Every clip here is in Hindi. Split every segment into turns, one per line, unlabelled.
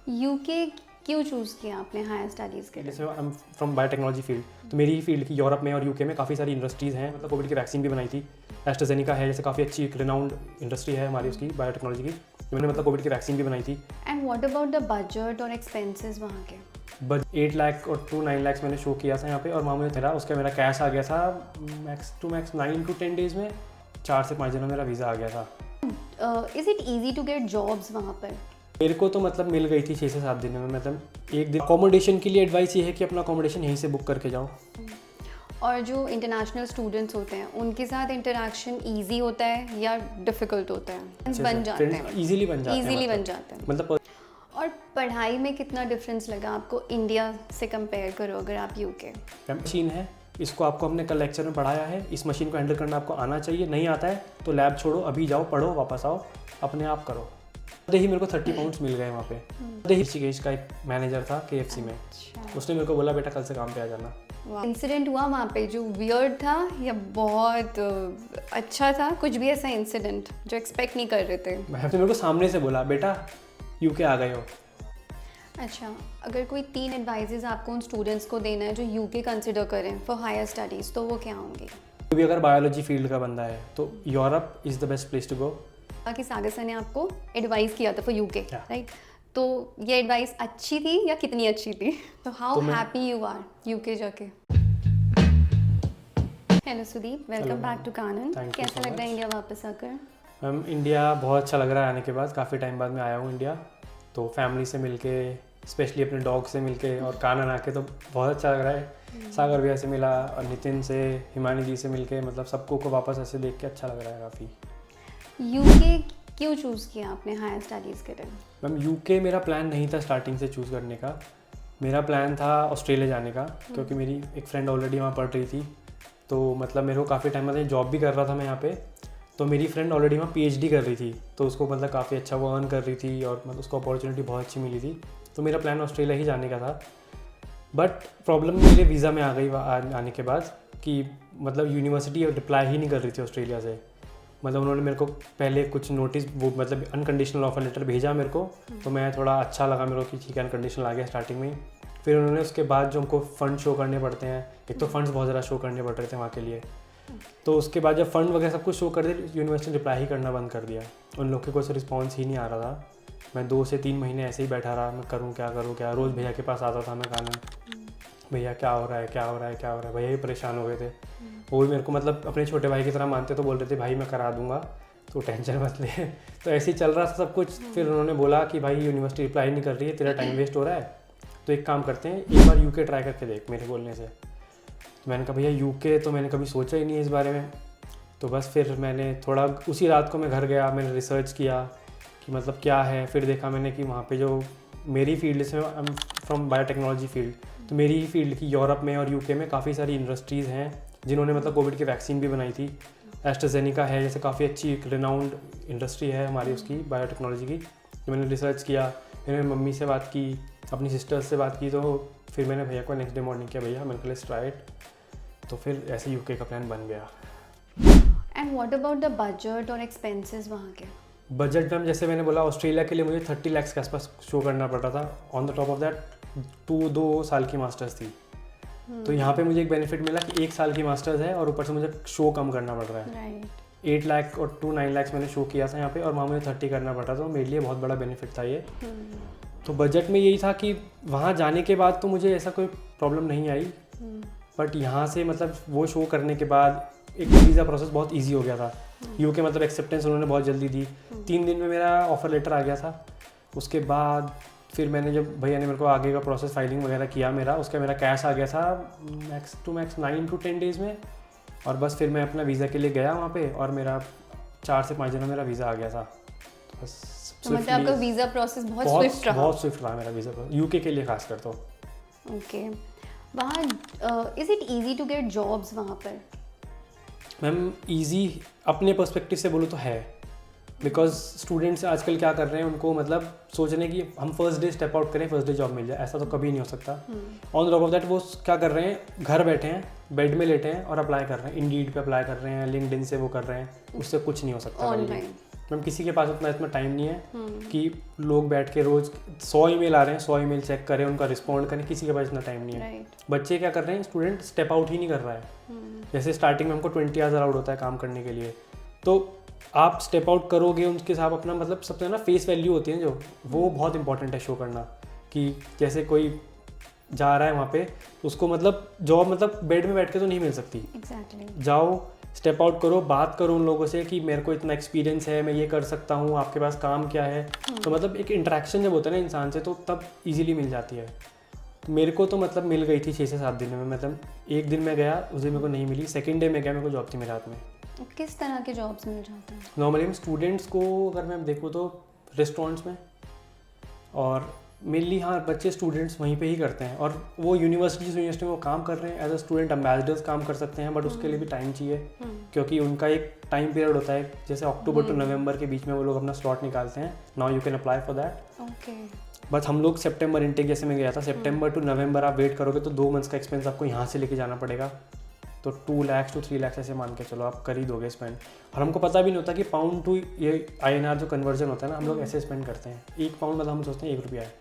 यूके क्यों चूज़ किया आपने हायर स्टडीज़ के लिए?
जैसे I am from biotechnology field, तो मेरी फील्ड की यूरोप में और यूके में काफ़ी सारी इंडस्ट्रीज़ हैं। मतलब कोविड की वैक्सीन भी बनाई थी, एस्ट्राजेनेका है, जैसे काफ़ी अच्छी एक रिनाउंड इंडस्ट्री है हमारी उसकी बायोटेक्नोलॉजी की, मैंने मतलब कोविड की वैक्सीन भी बनाई थी।
And what about the budget और एक्सपेंसेस वहाँ के?
बट 8 लाख और 9 लाख मैंने शो किया था यहाँ पे, और वहाँ मुझे था उसका मेरा कैश आ गया था max to max 9 to 10 days में, 4 से 5 दिन में मेरा वीज़ा आ गया था।
Is it easy to get jobs वहाँ पर?
मेरे को तो मतलब मिल गई थी 6 से 7 दिन में। मतलब एक दिन अकोमोडेशन के लिए एडवाइस ये है कि अपना अकोमोडेशन यहीं से बुक करके जाओ।
और जो इंटरनेशनल स्टूडेंट्स होते हैं उनके साथ इंटरेक्शन ईजी होता है या डिफ़िकल्ट होता है? बन जाते हैं,
ईजिली बन जाते हैं,
ईजिली बन जाते हैं।
मतलब।
और पढ़ाई में कितना डिफरेंस लगा आपको इंडिया से कंपेयर करो अगर आप यूके?
मशीन है, इसको आपको हमने कल लेक्चर में पढ़ाया है, इस मशीन को हैंडल करना आपको आना चाहिए। नहीं आता है तो लैब छोड़ो, अभी जाओ, पढ़ो, वापस आओ, अपने आप करो। ही मेरे को 30 पाउंड्स मिल गए वहाँ पे। ऋषिकेश का एक मैनेजर था KFC में, उसने मेरे को बोला बेटा कल से काम पे आ जाना।
इंसिडेंट हुआ वहाँ पे जो वियर्ड था या बहुत अच्छा था? कुछ भी ऐसा इंसिडेंट जो एक्सपेक्ट नहीं कर रहे थे?
मेरे को सामने से बोला बेटा यूके आ गए हो।
अच्छा, अगर कोई 3 एडवाइजेज आपको उन स्टूडेंट्स को देना है जो यूके कंसिडर करें फॉर हायर स्टडीज़, तो वो क्या होंगे?
भी अगर बायोलॉजी फील्ड का बंदा है तो Europe is the best place to go.
कि सागर सर ने आपको एडवाइस किया था फॉर यूके, राइट? तो ये एडवाइस अच्छी थी या कितनी अच्छी थी? तो how happy you are UK जाके? Hello Sudeep, welcome back to Kanan. कैसा लग रहा है इंडिया वापस आकर?
मैम इंडिया बहुत अच्छा लग रहा है आने के बाद। काफ़ी टाइम बाद मैं आया हूँ इंडिया, तो फैमिली से मिलके, स्पेशली अपने डॉग से मिलके और कानन आके तो बहुत अच्छा लग रहा है। सागर भैया से मिला और नितिन से, हिमानी जी से मिलके, मतलब सबको को वापस ऐसे देख के अच्छा लग रहा है काफ़ी।
यूके क्यों चूज़ किया आपने हायर स्टडीज़ के लिए?
मैम यूके मेरा प्लान नहीं था स्टार्टिंग से चूज़ करने का। मेरा प्लान था ऑस्ट्रेलिया जाने का, क्योंकि मेरी एक फ्रेंड ऑलरेडी वहाँ पढ़ रही थी। तो मतलब मेरे को काफ़ी टाइम मतलब जॉब भी कर रहा था मैं यहाँ पे, तो मेरी फ्रेंड ऑलरेडी वहाँ PhD कर रही थी, तो उसको मतलब काफ़ी अच्छा वो अर्न कर रही थी और मतलब उसको अपॉर्चुनिटी बहुत अच्छी मिली थी। तो मेरा प्लान ऑस्ट्रेलिया ही जाने का था। बट प्रॉब्लम मेरे वीज़ा में आ गई आने के बाद कि मतलब यूनिवर्सिटी रिप्लाई ही नहीं कर रही थी ऑस्ट्रेलिया से। मतलब उन्होंने मेरे को पहले कुछ नोटिस, वो मतलब अनकंडीशनल ऑफर लेटर भेजा मेरे को, तो मैं थोड़ा अच्छा लगा मेरे को कि ठीक है अनकंडीशनल आ गया स्टार्टिंग में ही। फिर उन्होंने उसके बाद जो हमको फ़ंड शो करने पड़ते हैं, एक तो फंड्स बहुत ज़्यादा शो करने पड़ रहे थे वहाँ के लिए, तो उसके बाद जब फंड वगैरह सब कुछ शो कर दिया, यूनिवर्सिटी ने रिप्लाई ही करना बंद कर दिया। उन लोग के कोई रिस्पॉन्स ही नहीं आ रहा था। मैं 2 से 3 महीने ऐसे ही बैठा रहा, मैं करूँ क्या। रोज़ भैया के पास आता था मैं, कानन भैया क्या हो रहा है। भैया ही परेशान हो गए थे। वो भी मेरे को मतलब अपने छोटे भाई की तरह मानते, तो बोल रहे थे भाई मैं करा दूंगा, तो टेंशन मत ले। तो ऐसे ही चल रहा था सब कुछ। फिर उन्होंने बोला कि भाई यूनिवर्सिटी रिप्लाई नहीं कर रही है, तेरा टाइम वेस्ट हो रहा है, तो एक काम करते हैं, एक बार यूके ट्राई करके देख, मेरे बोलने से। तो मैंने कहा भैया यूके तो मैंने कभी सोचा ही नहीं है इस बारे में। तो बस फिर मैंने थोड़ा उसी रात को मैं घर गया, मैंने रिसर्च किया कि मतलब क्या है। फिर देखा मैंने कि वहाँ पे जो मेरी फील्ड से, I am from biotechnology field, तो मेरी फील्ड की यूरोप में और यूके में काफ़ी सारी इंडस्ट्रीज़ हैं जिन्होंने मतलब कोविड की वैक्सीन भी बनाई थी। एस्ट्राजेनेका है, जैसे काफ़ी अच्छी एक रिनाउंड इंडस्ट्री है हमारी उसकी बायोटेक्नोलॉजी की। तो मैंने रिसर्च किया, मैंने मम्मी से बात की, अपनी सिस्टर्स से बात की, तो फिर मैंने भैया को नेक्स्ट डे मॉर्निंग किया, भैया मेरे को लेट्स ट्राई इट। तो फिर ऐसे यूके का प्लान बन गया।
And what about the budget और एक्सपेंसेस वहाँ के?
बजट में जैसे मैंने बोला, ऑस्ट्रेलिया के लिए मुझे 30 लाख के आसपास शो करना पड़ रहा था। On the top of that 2 साल की मास्टर्स थी। तो यहाँ पे मुझे एक बेनिफिट मिला कि 1 साल की मास्टर्स है और ऊपर से मुझे शो कम करना पड़ रहा है। 8 लाख और 9 लाख मैंने शो किया था यहाँ पे, और वहाँ मुझे 30 करना पड़ रहा था। तो मेरे लिए बहुत बड़ा बेनिफिट था ये। तो बजट में यही था कि वहाँ जाने के बाद तो मुझे ऐसा कोई प्रॉब्लम नहीं आई, बट यहाँ से मतलब वो शो करने के बाद एक वीज़ा प्रोसेस बहुत ईजी हो गया था। यूके मतलब एक्सेप्टेंस उन्होंने बहुत जल्दी दी, 3 दिन में मेरा ऑफर लेटर आ गया था। उसके बाद फिर मैंने जब भैया ने मेरे को आगे का प्रोसेस फाइलिंग वगैरह किया उसका मेरा कैश आ गया था max to max 9 to 10 days में। और बस फिर मैं अपना वीज़ा के लिए गया वहाँ पे, और मेरा 4 से 5 दिन में मेरा वीज़ा आ गया था। बस
तो मतलब आपका वीज़ा प्रोसेस बहुत स्विफ्ट रहा?
बहुत स्विफ्ट रहा मेरा वीज़ा प्रोसेस, यूके के लिए खास कर। तो
ओके, वहाँ is it easy to get jobs वहाँ पर?
मैम ईजी अपने पर्सपेक्टिव से बोलूँ तो है, बिकॉज स्टूडेंट्स आजकल क्या कर रहे हैं, उनको मतलब सोच रहे हैं कि हम फर्स्ट डे स्टेप आउट करें, फर्स्ट डे जॉब मिल जाए। ऐसा तो कभी नहीं हो सकता। ऑन टॉप ऑफ दैट वो क्या कर रहे हैं, घर बैठे हैं, बेड में लेटे हैं और अप्लाई कर रहे हैं। इंडीड पे अप्लाई कर रहे हैं, लिंक्डइन से वो कर रहे हैं, उससे कुछ नहीं हो सकता।
ऑनलाइन
मैम किसी के पास उतना इतना टाइम नहीं है कि लोग बैठ के रोज 100 ईमेल आ रहे हैं, 100 ईमेल चेक करें, उनका रिस्पॉन्ड करें, किसी के पास इतना टाइम नहीं है। बच्चे क्या कर रहे हैं, स्टूडेंट स्टेप आउट ही नहीं कर रहा है। जैसे स्टार्टिंग में हमको 20 आवर्स अलाउड होता है काम करने के लिए, तो आप स्टेप आउट करोगे उनके साथ अपना मतलब सबसे ना फेस वैल्यू होती है जो, वो बहुत इंपॉर्टेंट है शो करना। कि जैसे कोई जा रहा है वहाँ पे, उसको मतलब जॉब मतलब बेड में बैठ के तो नहीं मिल सकती।
Exactly.
जाओ, स्टेप आउट करो, बात करो उन लोगों से कि मेरे को इतना एक्सपीरियंस है, मैं ये कर सकता हूँ, आपके पास काम क्या है। तो मतलब एक इंटरेक्शन जब होता है ना इंसान से, तो तब इजीली मिल जाती है। तो मेरे को तो मतलब मिल गई थी 6 से 7 दिन में। मतलब एक दिन मैं गया, उस दिन मेरे को नहीं मिली, सेकेंड डे में गया, मेरे को जॉब थी मेरे हाथ में।
किस तरह के जॉब्स मिल जाते हैं
नॉर्मली स्टूडेंट्स को अगर मैं देखूँ तो रेस्टोरेंट्स में, और मेनली हाँ बच्चे स्टूडेंट्स वहीं पे ही करते हैं, और वो यूनिवर्सिटी में वो काम कर रहे हैं एज अ स्टूडेंट एम्बेसडर्स काम कर सकते हैं, बट उसके लिए भी टाइम चाहिए क्योंकि उनका एक टाइम पीरियड होता है, जैसे अक्टूबर टू नवंबर के बीच में वो लोग अपना स्लॉट निकालते हैं। Now you can apply for that.
Okay.
But हम लोग सितंबर इनटेक जैसे मैं गया था, सितंबर टू नवंबर आप वेट करोगे तो 2 मंथ्स का एक्सपेंस आपको यहाँ से लेके जाना पड़ेगा। तो 2 लाख to 3 लाख ऐसे मान के चलो आप कर ही दोगे स्पेंड। और हमको पता भी नहीं होता कि पाउंड टू ये INR जो कन्वर्जन होता है ना, हम लोग ऐसे स्पेंड करते हैं। 1 पाउंड मतलब हम सोचते हैं 1 रुपया है,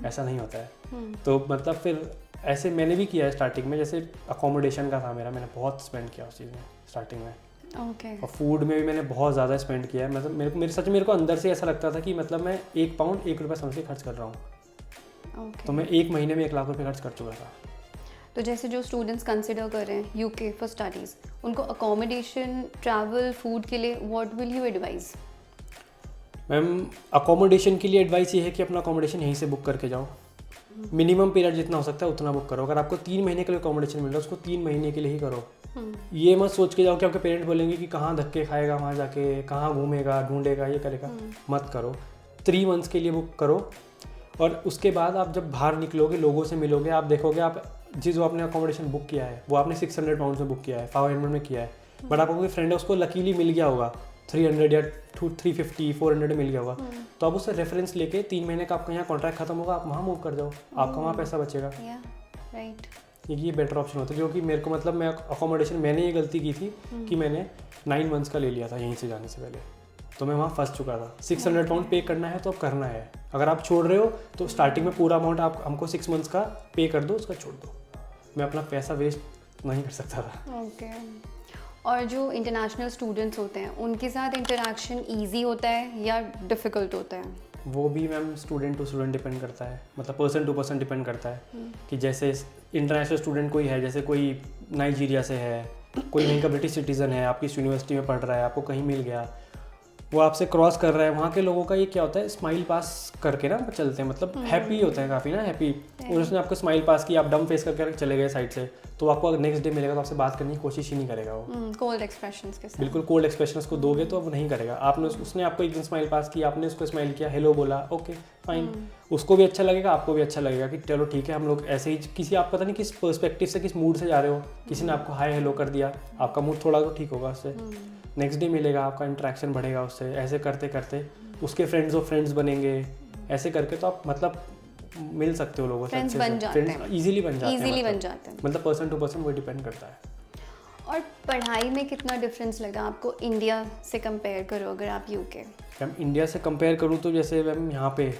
ऐसा नहीं होता है। तो मतलब फिर ऐसे मैंने भी किया है स्टार्टिंग में, जैसे अकोमोडेशन का था मेरा, मैंने बहुत स्पेंड किया उस चीज़ में स्टार्टिंग में। और फूड में भी मैंने बहुत ज़्यादा स्पेंड किया है। मतलब मेरे को अंदर से ऐसा लगता था कि मतलब मैं 1 पाउंड 1 रुपया समझ के खर्च कर रहा हूँ। तो मैं 1 महीने में 1 लाख रुपये खर्च कर चुका था।
तो जैसे जो स्टूडेंट्स कंसिडर कर रहे हैं यूके फॉर स्टडीज़, उनको अकोमोडेशन, ट्रैवल, फूड के लिए what will you advice?
Ma'am accommodation के लिए एडवाइस ये है कि अपना अकोमोडेशन यहीं से बुक करके जाओ। मिनिमम पीरियड जितना हो सकता है उतना बुक करो। अगर आपको 3 महीने के लिए अकोमोडेशन मिल रहा है, उसको 3 महीने के लिए ही करो। ये मत सोच के जाओ कि आपके पेरेंट्स बोलेंगे कि कहाँ धक्के खाएगा वहाँ जाके, कहाँ घूमेगा, ढूंढेगा, ये करेगा। मत करो। 3 मंथ्स के लिए बुक करो, और उसके बाद आप जब बाहर निकलोगे, लोगों से मिलोगे, आप देखोगे आप जो आपने अकोमोडेशन बुक किया है वो आपने 600 पाउंड में बुक किया है, 500 में किया है, बट आपको कोई फ्रेंड है उसको लकीली मिल गया होगा 300 या 350 400 मिल गया होगा, तो आप उससे रेफरेंस लेके 3 महीने का आपका यहाँ कॉन्ट्रैक्ट खत्म होगा, आप वहाँ मूव कर जाओ, आपका वहाँ पैसा बचेगा।
राइट।
ये बेटर ऑप्शन होता है, जो कि मेरे को मतलब मैं अकोमोडेशन मैंने ये गलती की थी कि मैंने 9 मंथ्स का ले लिया था यहीं से जाने से पहले, तो मैं वहाँ फंस चुका था। 600 पाउंड पे करना है तो अब करना है। अगर आप छोड़ रहे हो तो स्टार्टिंग में पूरा अमाउंट आप हमको 6 मंथ्स का पे कर दो, उसका छोड़ दो। मैं अपना पैसा वेस्ट नहीं कर सकता था।
ओके। और जो इंटरनेशनल स्टूडेंट्स होते हैं उनके साथ इंटरेक्शन ईजी होता है या डिफ़िकल्ट होता है?
वो भी ma'am student to student depend करता है, मतलब पर्सन टू पर्सन डिपेंड करता है कि जैसे इंटरनेशनल स्टूडेंट कोई है, जैसे कोई नाइजीरिया से है, कोई वहीं का ब्रिटिश सिटीज़न है, आपकी यूनिवर्सिटी में पढ़ रहा है, आपको कहीं मिल गया, वो आपसे क्रॉस कर रहा है, वहाँ के लोगों का ये क्या होता है, स्माइल पास करके ना चलते हैं, मतलब हैप्पी होते हैं काफ़ी ना, हैप्पी। और उसने आपको स्माइल पास की, आप डम फेस करके चले गए साइड से, तो आपको नेक्स्ट डे मिलेगा तो आपसे बात करने की कोशिश ही नहीं करेगा वो।
कोल्ड एक्सप्रेशंस के साथ।
बिल्कुल कोल्ड एक्सप्रेशंस को दोगे तो वो नहीं करेगा। आपने उसने आपको एक दिन स्माइल पास की, आपने उसको स्माइल किया, हेलो बोला, ओके फाइन, उसको भी अच्छा लगेगा, आपको भी अच्छा लगेगा कि चलो ठीक है, हम लोग ऐसे ही किसी, आप पता नहीं किस पर्सपेक्टिव से, किस मूड से जा रहे हो, किसी ने आपको हाय हेलो कर दिया, आपका मूड थोड़ा तो ठीक होगा उससे, नेक्स्ट डे मिलेगा, आपका इंटरेक्शन बढ़ेगा उससे, ऐसे करते करते उसके फ्रेंड्स ऑफ फ्रेंड्स बनेंगे, ऐसे करके तो आप मतलब मिल सकते हो लोगों से,
फ्रेंड्स बन जाते हैं,
इजीली बन
जाते हैं,
मतलब पर्सन टू पर्सन वो डिपेंड करता है।
और पढ़ाई में कितना डिफरेंस लगा आपको इंडिया से कंपेयर करो अगर आप यूके?
मैम इंडिया से कंपेयर करूँ तो जैसे मैम यहाँ पे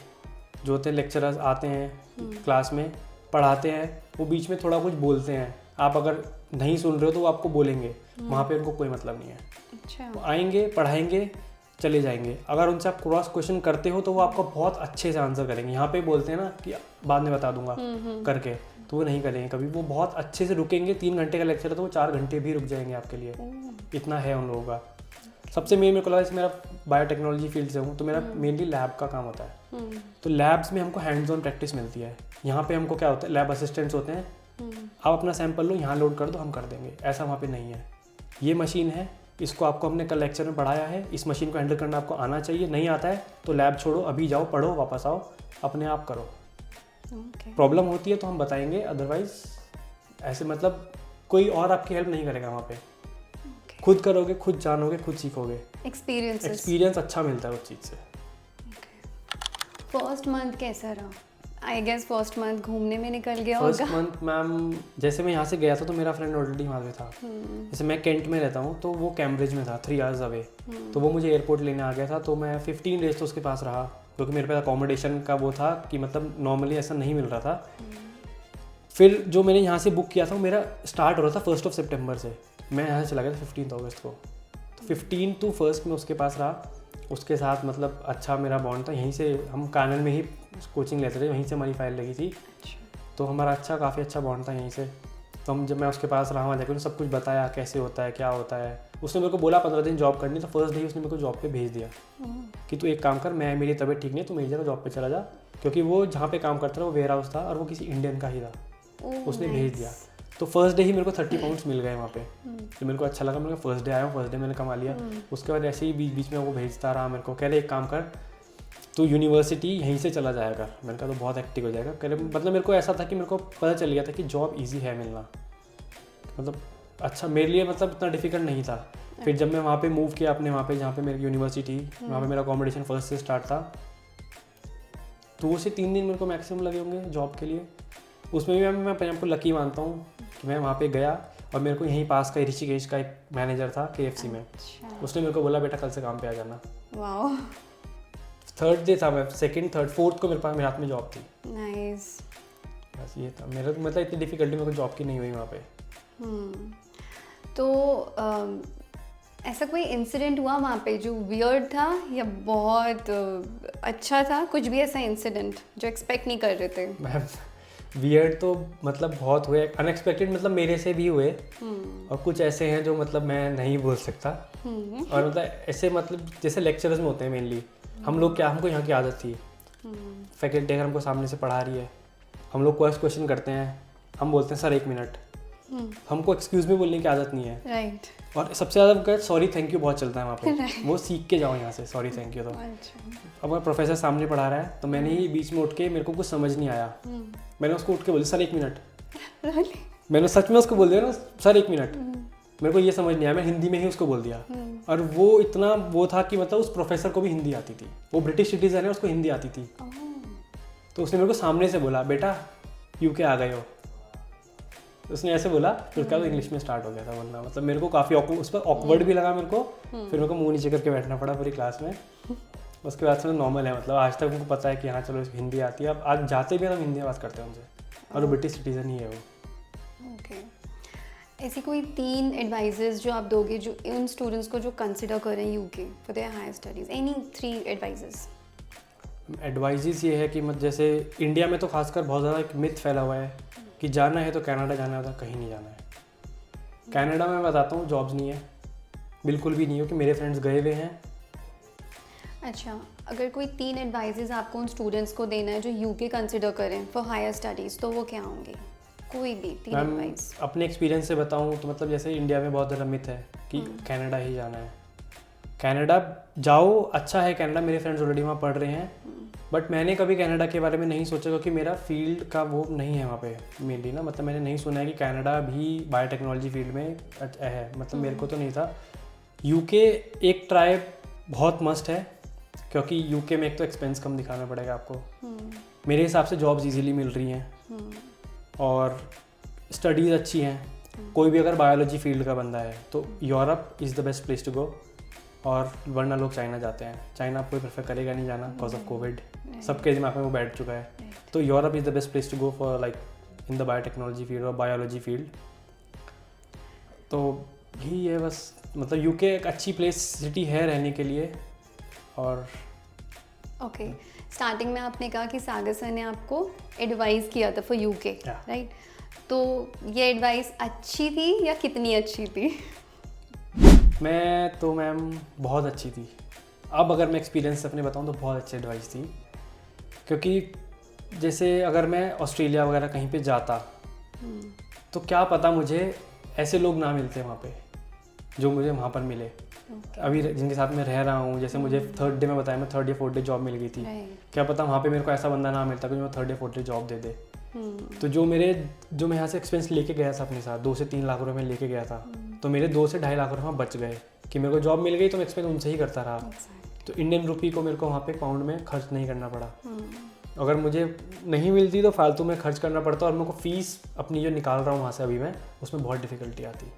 जो होते हैं लेक्चरर्स आते हैं क्लास में पढ़ाते हैं, वो बीच में थोड़ा कुछ बोलते हैं, आप अगर नहीं सुन रहे हो तो वो आपको बोलेंगे, वहाँ पे उनको कोई मतलब नहीं है।
अच्छा।
वो आएंगे, पढ़ाएंगे, चले जाएंगे। अगर उनसे आप क्रॉस क्वेश्चन करते हो तो वो आपको बहुत अच्छे से आंसर करेंगे। यहाँ पे बोलते हैं ना कि बाद में बता दूंगा करके, तो वो नहीं करेंगे कभी, वो बहुत अच्छे से रुकेंगे। 3 घंटे का लेक्चर है तो वो 4 घंटे भी रुक जाएंगे आपके लिए, इतना है उन लोगों का। सबसे मेन मेरे को लगा, जैसे मेरा बायोटेक्नोलॉजी फील्ड से हूँ तो मेरा मेनली लैब का काम होता है, तो लैब्स में हमको हैंड्स ऑन प्रैक्टिस मिलती है। यहाँ पे हमको क्या होता है, लैब असिस्टेंट्स होते हैं, आप अपना सैंपल लो, यहाँ लोड कर दो, हम कर देंगे, ऐसा वहाँ पे नहीं है। ये मशीन है, इसको आपको हमने कल लेक्चर में पढ़ाया है, इस मशीन को हैंडल करना आपको आना चाहिए, नहीं आता है तो लैब छोड़ो, अभी जाओ, पढ़ो, वापस आओ, अपने आप करो। प्रॉब्लम होती है तो हम बताएंगे, अदरवाइज ऐसे मतलब कोई और आपकी हेल्प नहीं करेगा वहाँ पे। खुद करोगे, खुद जानोगे, खुद सीखोगे, एक्सपीरियंस अच्छा मिलता है उस चीज़ से।
फर्स्ट मंथ कैसा रहा आई गेस फर्स्ट मंथ घूमने में निकल गया
फर्स्ट
होगा।
मंथ मैम जैसे मैं यहाँ से गया था तो मेरा फ्रेंड ऑलरेडी वहाँ पे था। जैसे मैं कैंट में रहता हूँ तो वो कैम्ब्रिज में था 3 आवर्स अवे, तो वो मुझे एयरपोर्ट लेने आ गया था। तो मैं 15 डेज तो उसके पास रहा, क्योंकि मेरे पास अकोमोडेशन का वो था कि मतलब नॉर्मली ऐसा नहीं मिल रहा था। फिर जो मैंने यहाँ से बुक किया था वो मेरा स्टार्ट हो रहा था 1 सितंबर से, मैं यहाँ से चला गया था 15 अगस्त को। तो 15 to 1 में उसके पास रहा, उसके साथ मतलब अच्छा मेरा बॉन्ड था। यहीं से हम कानन में ही कोचिंग लेते थे, वहीं से हमारी फाइल लगी थी, तो हमारा काफ़ी अच्छा बॉन्ड था यहीं से। तो हम जब मैं उसके पास रहा, वहाँ जाकर उन्हें सब कुछ बताया कैसे होता है क्या होता है। उसने मेरे को बोला 15 दिन जॉब करनी, तो फर्स्ट डे उसने मेरे को जॉब पे भेज दिया कि तू एक काम कर, मेरी तबीयत ठीक नहीं है, तू मेरी जगह जॉब पे चला जा, क्योंकि वो जहाँ पे काम करता था वो वेयर हाउस था और वो किसी इंडियन का ही था। उसने भेज दिया। तो फर्स्ट डे ही मेरे को 30 पाउंड्स मिल गए वहाँ पे, तो मेरे को अच्छा लगा। मेरे को फर्स्ट डे आया हूँ, फर्स्ट डे मैंने कमा लिया। उसके बाद ऐसे ही बीच बीच में वो भेजता रहा मेरे को, कह रहे एक काम कर तू यूनिवर्सिटी यहीं से चला जाएगा। मैंने कहा तो बहुत एक्टिव हो जाएगा। कह रहे मतलब मेरे को ऐसा था कि मेरे को पता चल गया था कि जॉब ईजी है मिलना, मतलब अच्छा मेरे लिए मतलब इतना डिफिकल्ट नहीं था। फिर जब मैं वहाँ पे मूव किया अपने वहाँ पे जहाँ पे मेरी यूनिवर्सिटी, वहाँ पे मेरा अकोमोडेशन फर्स्ट से स्टार्ट था, 2 से 3 दिन मेरे को मैक्सिमम लगे होंगे जॉब के लिए। उसमें भी मैं अपने आप को लकी मानता हूँ कि मैं वहाँ पे गया और मेरे को यहीं पास का ऋषिकेश का एक मैनेजर था KFC में। उसने मेरे को बोला बेटा कल से काम पे आ जाना।
वाओ।
3rd डे था, मैं 2nd 3rd 4th को मेरे हाथ में जॉब थी।
नाइस।
बस ये था मेरा, मतलब इतनी डिफिकल्टी मेरे को जॉब की नहीं हुई वहाँ पे।
तो ऐसा कोई इंसिडेंट हुआ वहाँ पे जो वियर्ड था या बहुत अच्छा था? कुछ भी ऐसा इंसिडेंट जो एक्सपेक्ट नहीं कर रहे थे?
मैम वियर्ड तो मतलब बहुत हुए, अनएक्सपेक्टेड मतलब मेरे से भी हुए, और कुछ ऐसे हैं जो मतलब मैं नहीं बोल सकता। और मतलब ऐसे मतलब जैसे लेक्चरर्स में होते हैं मेनली, हम लोग क्या, हमको यहाँ की आदत थी, फैकल्टी अगर हमको सामने से पढ़ा रही है, हम लोग क्वेश्चन करते हैं, हम बोलते हैं सर 1 मिनट, हमको एक्सक्यूज में बोलने की आदत नहीं है।
राइट।
और सबसे ज़्यादा सॉरी थैंक यू बहुत चलता है वहाँ पे, वो सीख के जाओ यहाँ से सॉरी थैंक यू। तो अब अगर प्रोफेसर सामने पढ़ा रहा है तो मैंने ही बीच में उठ के, मेरे को कुछ समझ नहीं आया, मैंने उसको उठ के बोल दिया सर 1 मिनट। मैंने सच में उसको बोल दिया ना सर 1 मिनट, मेरे को ये समझ नहीं आया, मैं हिंदी में ही उसको बोल दिया। और वो इतना वो था कि मतलब उस प्रोफेसर को भी हिंदी आती थी, वो ब्रिटिश सिटीजन है, उसको हिंदी आती थी। तो उसने मेरे को सामने से बोला बेटा UK आ गए हो, उसने ऐसे बोला। फिर उसका तो इंग्लिश में स्टार्ट हो गया था बोलना, मतलब मेरे को काफ़ी उस पर ऑकवर्ड भी लगा मेरे को। फिर मेरे को मुंह नीचे करके बैठना पड़ा पूरी क्लास में। उसके बाद से नॉर्मल है, मतलब आज तक उनको पता है कि हाँ चलो हिंदी आती है। अब आज जाते भी हम हिंदी में बात करते हैं उनसे, और वो ब्रिटिश सिटीजन ही है वो।
ओके। ऐसी कोई 3 एडवाइजेस जो आप दोगे जो उन स्टूडेंट्स को जो कंसिडर करें UK for their higher studies, any 3 advices?
Advices ये है कि मतलब जैसे इंडिया में तो खासकर बहुत ज़्यादा एक मिथ फैला हुआ है कि जाना है तो कनाडा जाना है, तो कहीं नहीं जाना है। कनाडा में बताता हूँ जॉब्स नहीं है, बिल्कुल भी नहीं हो, कि मेरे फ्रेंड्स गए हुए हैं।
अच्छा, अगर कोई 3 एडवाइजेस आपको उन स्टूडेंट्स को देना है जो UK कंसिडर करें फॉर हायर स्टडीज़, तो वो क्या होंगे? कोई भी 3 एडवाइस।
अपने एक्सपीरियंस से बताऊँ तो मतलब जैसे इंडिया में बहुत ज़्यादा मिथ है कि कनाडा ही जाना है। कनाडा जाओ, अच्छा है कनाडा, मेरे फ्रेंड्स ऑलरेडी वहाँ पढ़ रहे हैं, बट मैंने कभी कनाडा के बारे में नहीं सोचा, क्योंकि मेरा फील्ड का वो नहीं है वहाँ पे मेनली ना। मतलब मैंने नहीं सुना है कि कनाडा भी बायोटेक्नोलॉजी फील्ड में है, मतलब मेरे को तो नहीं था। UK एक ट्राई बहुत मस्ट है, क्योंकि UK में एक तो एक्सपेंस कम दिखाना पड़ेगा आपको, मेरे हिसाब से जॉब्स इजीली मिल रही हैं, और स्टडीज़ अच्छी हैं। कोई भी अगर बायोलॉजी फील्ड का बंदा है तो Europe is the best place to go, और वरना लोग चाइना जाते हैं। चाइना कोई प्रेफर करेगा नहीं जाना बिकॉज ऑफ कोविड, सबके दिमाग में वो बैठ चुका है। तो Europe is the best place to go for like in the biotechnology field और बायोलॉजी फील्ड। तो यही है बस, मतलब UK एक अच्छी प्लेस सिटी है रहने के लिए। और
ओके, स्टार्टिंग में आपने कहा कि सागर सर ने आपको एडवाइस किया था फॉर UK, राइट? तो ये एडवाइस अच्छी थी या कितनी अच्छी थी?
मैं तो मैम बहुत अच्छी थी। अब अगर मैं एक्सपीरियंस अपने बताऊं तो बहुत अच्छी एडवाइस थी, क्योंकि जैसे अगर मैं ऑस्ट्रेलिया वगैरह कहीं पे जाता तो क्या पता मुझे ऐसे लोग ना मिलते वहाँ पे जो मुझे वहाँ पर मिले। अभी जिनके साथ मैं रह रहा हूँ, जैसे मुझे 3rd डे में बताया, मैं 3rd या 4th डे जॉब मिल गई थी, क्या पता वहाँ पे मेरे को ऐसा बंदा ना मिलता कि मैं 3rd या 4th डे जॉब दे दे। तो जो मैं यहाँ से एक्सपेंस लेके गया था अपने साथ, 2 से 3 लाख रुपए में लेके गया था, तो मेरे 2 से 2.5 लाख रुपये बच गए कि मेरे को जॉब मिल गई, तो मैं एक्सपेंस उनसे ही करता रहा। तो इंडियन रुपी को मेरे को वहाँ पे पाउंड में खर्च नहीं करना पड़ा। अगर मुझे नहीं मिलती तो फालतू में खर्च करना पड़ता और मेरे को फीस अपनी जो निकाल रहा हूँ वहाँ से अभी मैं, उसमें बहुत डिफिकल्टी आती।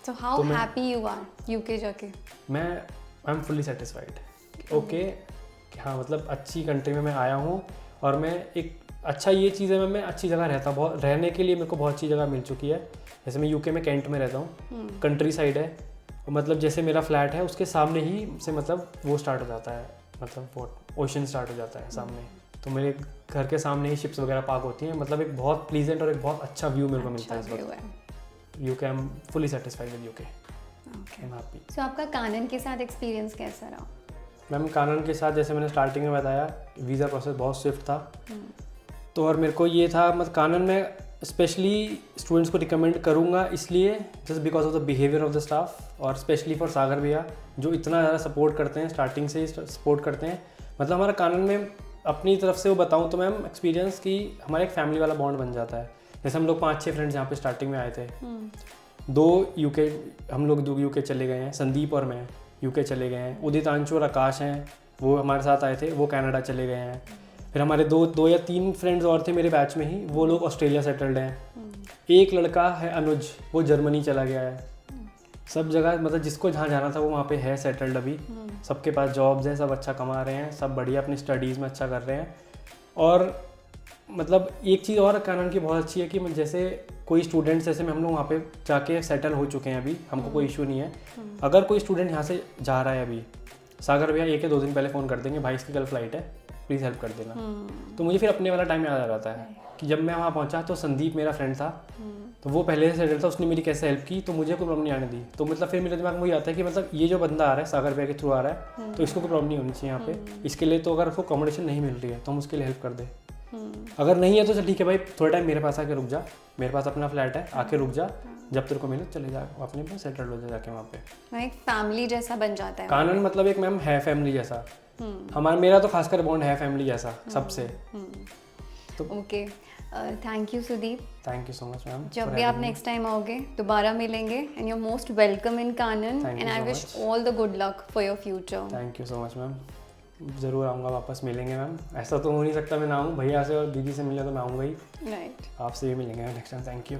So how happy you are UK जाके?
मैं आई एम फुली सेटिस्फाइड। ओके, हाँ मतलब अच्छी कंट्री में मैं आया हूँ और मैं एक अच्छा ये चीज़ है, मैं अच्छी जगह रहता, बहुत रहने के लिए मेरे को बहुत अच्छी जगह मिल चुकी है। जैसे मैं यूके में कैंट में रहता हूँ, कंट्री साइड है, मतलब जैसे मेरा फ्लैट है उसके सामने ही से मतलब वो स्टार्ट हो जाता है, मतलब वो ओशन स्टार्ट हो जाता है सामने, तो मेरे घर के सामने ही शिप्स वगैरह पार्क होती हैं, मतलब एक बहुत प्लीजेंट और एक बहुत अच्छा व्यू मेरे को मिलता है इस वक्त। UK I am fully satisfied with UK, I am happy.
So आपका कानन के साथ एक्सपीरियंस कैसा रहा?
मैम कानन के साथ जैसे मैंने स्टार्टिंग में बताया, वीज़ा प्रोसेस बहुत स्विफ्ट था, तो और मेरे को ये था मतलब कानन में स्पेशली स्टूडेंट्स को रिकमेंड करूँगा इसलिए just because of the behaviour of the staff, और स्पेशली फॉर सागर भैया जो इतना ज़्यादा सपोर्ट करते हैं, स्टार्टिंग से ही सपोर्ट करते हैं। मतलब हमारा कानन में अपनी तरफ से वो बताऊँ तो मैम एक्सपीरियंस की हमारा एक फैमिली वाला बॉन्ड बन जाता है। जैसे हम लोग 5-6 फ्रेंड्स यहाँ पे स्टार्टिंग में आए थे, 2 यूके, हम लोग 2 यूके चले गए हैं, संदीप और मैं यूके चले गए हैं, उदित, अंशु और आकाश हैं वो हमारे साथ आए थे, वो कनाडा चले गए हैं। फिर हमारे 2 या 3 फ्रेंड्स और थे मेरे बैच में ही, वो लोग ऑस्ट्रेलिया सेटल्ड हैं। एक लड़का है अनुज, वो जर्मनी चला गया है। सब जगह मतलब जिसको जहाँ जाना था वो वहाँ पे है सेटल्ड अभी, सबके पास जॉब्स हैं, सब अच्छा कमा रहे हैं, सब बढ़िया अपनी स्टडीज़ में अच्छा कर रहे हैं। और मतलब एक चीज़ और कानन की बहुत अच्छी है कि जैसे कोई स्टूडेंट्स जैसे हम लोग वहाँ पे जाके सेटल हो चुके हैं अभी, हमको कोई इशू नहीं है। अगर कोई स्टूडेंट यहाँ से जा रहा है अभी, सागर भैया 1 या 2 दिन पहले फ़ोन कर देंगे, भाई इसकी कल फ्लाइट है, प्लीज़ हेल्प कर देना। तो मुझे फिर अपने वाला टाइम याद आ जाता है कि जब मैं वहाँ पहुँचा तो संदीप मेरा फ्रेंड था, तो वो पहले से सेटल था, उसने मेरी कैसे हेल्प की, तो मुझे कोई प्रॉब्लम नहीं आने दी। तो मतलब फिर मेरे दिमाग में वही आता है कि मतलब ये जो बंदा आ रहा है सागर भैया के थ्रू आ रहा है, तो इसको कोई प्रॉब्लम नहीं होनी चाहिए यहाँ पे। इसके लिए तो अगर उसको अकोमोडेशन नहीं मिल रही है तो हम उसके लिए हेल्प कर दें, अगर नहीं है तो चल ठीक है भाई, थोड़ा टाइम मेरे पास आके रुक जा, मेरे पास अपना फ्लैट है, आके रुक जा, जब तेरे को मिले चले जा, अपने पे सेटल हो जा जाके वहाँ पे।
एक फैमिली जैसा बन जाता है
कानन मतलब एक मैम है फैमिली जैसा, हमारा मेरा तो खासकर बॉन्ड है फैमिली जैसा सबसे।
तो okay, thank you Sudeep,
thank you so much ma'am.
जब भी आप नेक्स्ट टाइम आओगे दोबारा मिलेंगे, and you are most welcome in Kanan, and I wish all the good luck for your future.
Thank you so much ma'am, ज़रूर आऊँगा, वापस मिलेंगे मैम। ऐसा तो हो नहीं सकता मैं ना आऊँ, भैया से और दीदी से मिले तो मैं आऊँगा ही,
राइट,
आपसे भी मिलेंगे नेक्स्ट टाइम। Thank you.